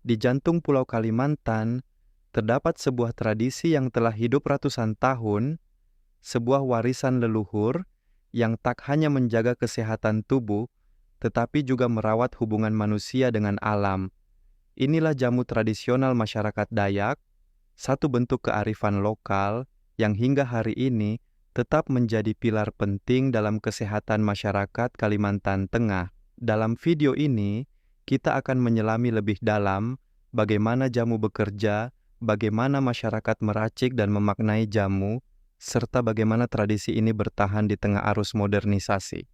Di jantung Pulau Kalimantan, terdapat sebuah tradisi yang telah hidup ratusan tahun, sebuah warisan leluhur yang tak hanya menjaga kesehatan tubuh, tetapi juga merawat hubungan manusia dengan alam. Inilah jamu tradisional masyarakat Dayak, satu bentuk kearifan lokal yang hingga hari ini tetap menjadi pilar penting dalam kesehatan masyarakat Kalimantan Tengah. Dalam video ini, kita akan menyelami lebih dalam bagaimana jamu bekerja, bagaimana masyarakat meracik dan memaknai jamu, serta bagaimana tradisi ini bertahan di tengah arus modernisasi.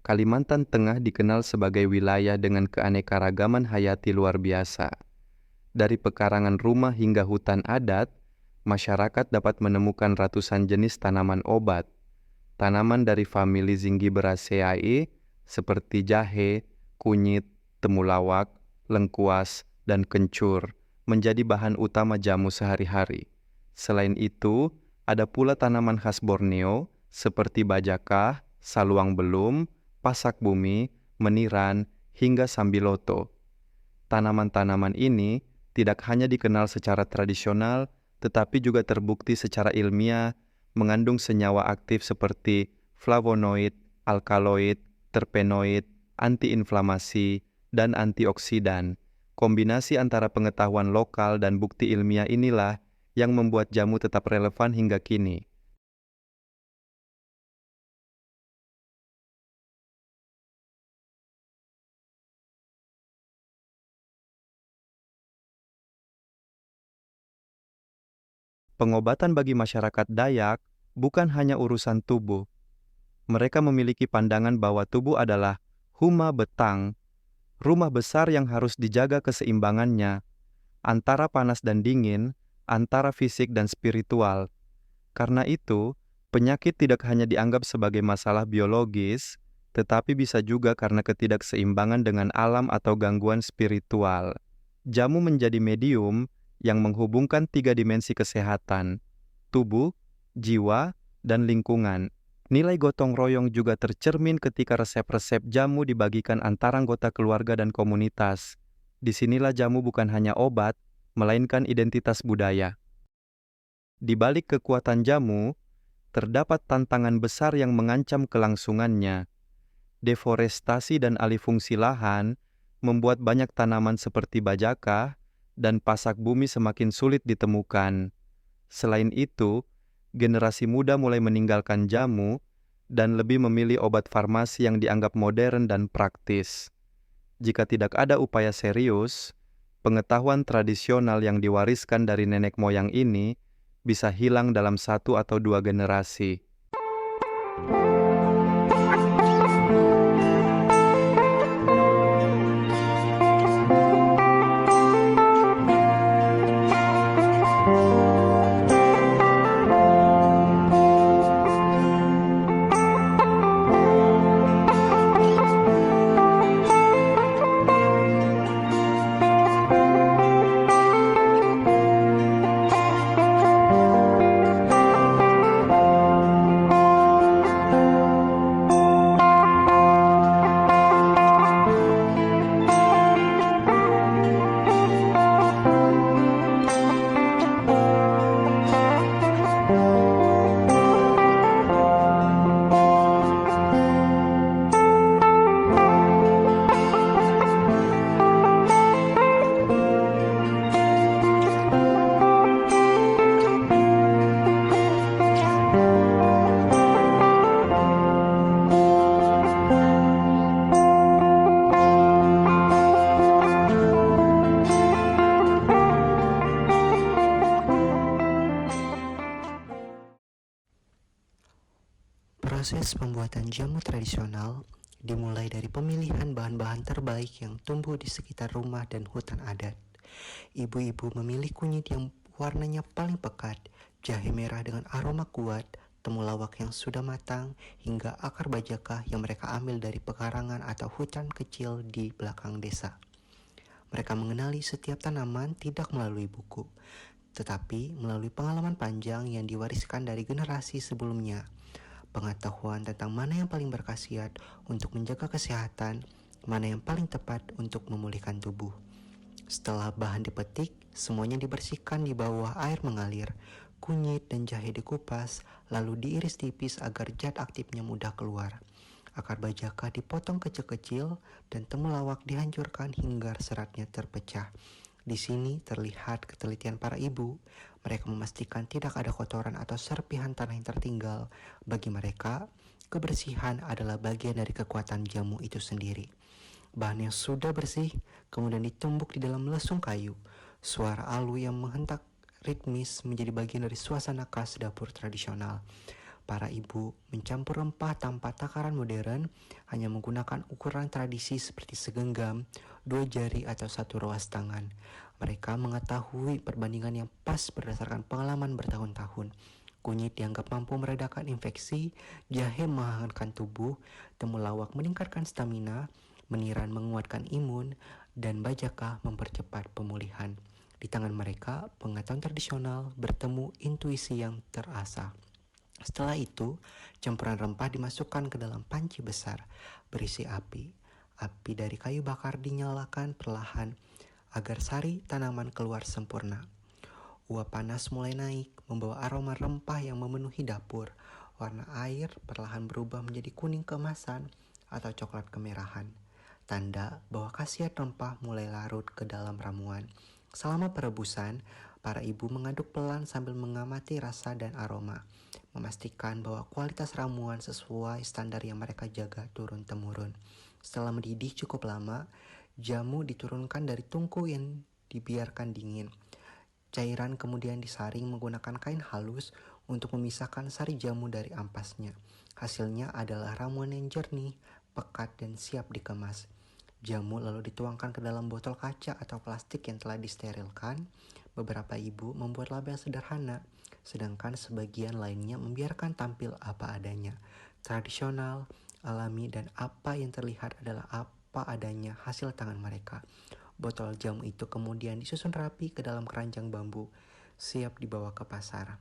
Kalimantan Tengah dikenal sebagai wilayah dengan keanekaragaman hayati luar biasa. Dari pekarangan rumah hingga hutan adat, masyarakat dapat menemukan ratusan jenis tanaman obat. Tanaman dari famili Zingiberaceae seperti jahe, kunyit, temulawak, lengkuas, dan kencur menjadi bahan utama jamu sehari-hari. Selain itu, ada pula tanaman khas Borneo seperti bajakah, saluang belum, pasak bumi, meniran, hingga sambiloto. Tanaman-tanaman ini tidak hanya dikenal secara tradisional, tetapi juga terbukti secara ilmiah mengandung senyawa aktif seperti flavonoid, alkaloid, terpenoid, antiinflamasi, dan antioksidan. Kombinasi antara pengetahuan lokal dan bukti ilmiah inilah yang membuat jamu tetap relevan hingga kini. Pengobatan bagi masyarakat Dayak bukan hanya urusan tubuh. Mereka memiliki pandangan bahwa tubuh adalah huma betang, rumah besar yang harus dijaga keseimbangannya antara panas dan dingin, antara fisik dan spiritual. Karena itu, penyakit tidak hanya dianggap sebagai masalah biologis, tetapi bisa juga karena ketidakseimbangan dengan alam atau gangguan spiritual. Jamu menjadi medium yang menghubungkan tiga dimensi kesehatan: tubuh, jiwa, dan lingkungan. Nilai gotong royong juga tercermin ketika resep-resep jamu dibagikan antara anggota keluarga dan komunitas. Disinilah jamu bukan hanya obat, melainkan identitas budaya. Di balik kekuatan jamu, terdapat tantangan besar yang mengancam kelangsungannya. Deforestasi dan alih fungsi lahan membuat banyak tanaman seperti bajakah dan pasak bumi semakin sulit ditemukan. Selain itu, generasi muda mulai meninggalkan jamu dan lebih memilih obat farmasi yang dianggap modern dan praktis. Jika tidak ada upaya serius, pengetahuan tradisional yang diwariskan dari nenek moyang ini bisa hilang dalam 1 atau 2 generasi. Proses pembuatan jamu tradisional dimulai dari pemilihan bahan-bahan terbaik yang tumbuh di sekitar rumah dan hutan adat. Ibu-ibu memilih kunyit yang warnanya paling pekat, jahe merah dengan aroma kuat, temulawak yang sudah matang, hingga akar bajakah yang mereka ambil dari pekarangan atau hutan kecil di belakang desa. Mereka mengenali setiap tanaman tidak melalui buku, tetapi melalui pengalaman panjang yang diwariskan dari generasi sebelumnya. Pengetahuan tentang mana yang paling berkhasiat untuk menjaga kesehatan mana yang paling tepat untuk memulihkan tubuh. Setelah bahan dipetik, semuanya dibersihkan di bawah air mengalir. Kunyit dan jahe dikupas, lalu diiris tipis agar zat aktifnya mudah keluar. Akar bajaka dipotong kecil-kecil dan temulawak dihancurkan hingga seratnya terpecah. Di sini terlihat ketelitian para ibu. Mereka memastikan tidak ada kotoran atau serpihan tanah yang tertinggal. Bagi mereka, kebersihan adalah bagian dari kekuatan jamu itu sendiri. Bahan yang sudah bersih kemudian ditumbuk di dalam lesung kayu. Suara alu yang menghentak ritmis menjadi bagian dari suasana khas dapur tradisional. Para ibu mencampur rempah tanpa takaran modern, hanya menggunakan ukuran tradisi seperti segenggam, 2 jari atau 1 ruas tangan. Mereka mengetahui perbandingan yang pas berdasarkan pengalaman bertahun-tahun. Kunyit dianggap mampu meredakan infeksi, jahe menghangatkan tubuh, temulawak meningkatkan stamina, meniran menguatkan imun, dan bajaka mempercepat pemulihan. Di tangan mereka, pengetahuan tradisional bertemu intuisi yang terasah. Setelah itu, campuran rempah dimasukkan ke dalam panci besar berisi api. Api dari kayu bakar dinyalakan perlahan agar sari tanaman keluar sempurna. Uap panas mulai naik, membawa aroma rempah yang memenuhi dapur. Warna air perlahan berubah menjadi kuning keemasan atau coklat kemerahan. Tanda bahwa khasiat rempah mulai larut ke dalam ramuan. Selama perebusan, para ibu mengaduk pelan sambil mengamati rasa dan aroma, memastikan bahwa kualitas ramuan sesuai standar yang mereka jaga turun-temurun. Setelah mendidih cukup lama, jamu diturunkan dari tungku yang dibiarkan dingin. Cairan kemudian disaring menggunakan kain halus untuk memisahkan sari jamu dari ampasnya. Hasilnya adalah ramuan yang jernih, pekat, dan siap dikemas. Jamu lalu dituangkan ke dalam botol kaca atau plastik yang telah disterilkan. Beberapa ibu membuat label sederhana, sedangkan sebagian lainnya membiarkan tampil apa adanya. Tradisional, alami, dan apa yang terlihat adalah apa adanya hasil tangan mereka. Botol jamu itu kemudian disusun rapi ke dalam keranjang bambu, siap dibawa ke pasar.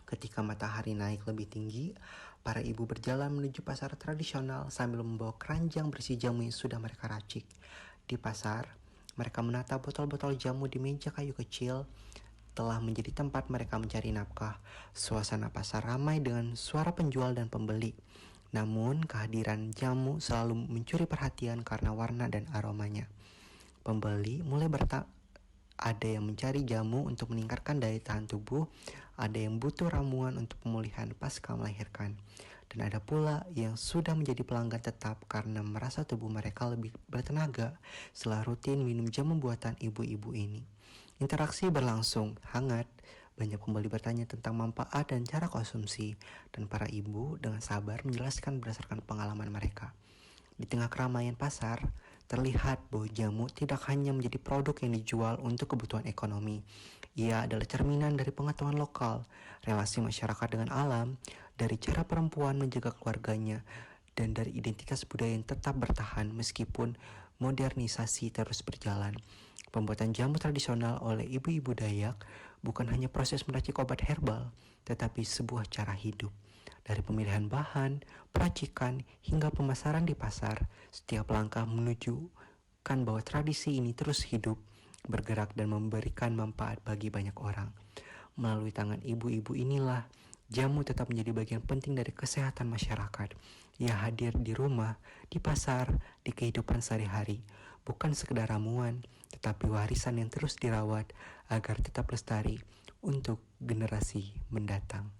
Ketika matahari naik lebih tinggi, para ibu berjalan menuju pasar tradisional sambil membawa keranjang berisi jamu yang sudah mereka racik. Di pasar, mereka menata botol-botol jamu di meja kayu kecil. Telah menjadi tempat mereka mencari nafkah. Suasana pasar ramai dengan suara penjual dan pembeli. Namun, kehadiran jamu selalu mencuri perhatian karena warna dan aromanya. Pembeli mulai ada yang mencari jamu untuk meningkatkan daya tahan tubuh, ada yang butuh ramuan untuk pemulihan pasca melahirkan, dan ada pula yang sudah menjadi pelanggan tetap karena merasa tubuh mereka lebih bertenaga setelah rutin minum jamu buatan ibu-ibu ini. Interaksi berlangsung hangat, banyak pembeli bertanya tentang manfaat dan cara konsumsi, dan para ibu dengan sabar menjelaskan berdasarkan pengalaman mereka. Di tengah keramaian pasar, terlihat bahwa jamu tidak hanya menjadi produk yang dijual untuk kebutuhan ekonomi. Ia adalah cerminan dari pengetahuan lokal, relasi masyarakat dengan alam, dari cara perempuan menjaga keluarganya, dan dari identitas budaya yang tetap bertahan meskipun modernisasi terus berjalan. Pembuatan jamu tradisional oleh ibu-ibu Dayak bukan hanya proses meracik obat herbal, tetapi sebuah cara hidup. Dari pemilihan bahan, peracikan, hingga pemasaran di pasar, setiap langkah menunjukkan bahwa tradisi ini terus hidup, bergerak, dan memberikan manfaat bagi banyak orang. Melalui tangan ibu-ibu inilah, jamu tetap menjadi bagian penting dari kesehatan masyarakat. Ia hadir di rumah, di pasar, di kehidupan sehari-hari, bukan sekedar ramuan, tetapi warisan yang terus dirawat agar tetap lestari untuk generasi mendatang.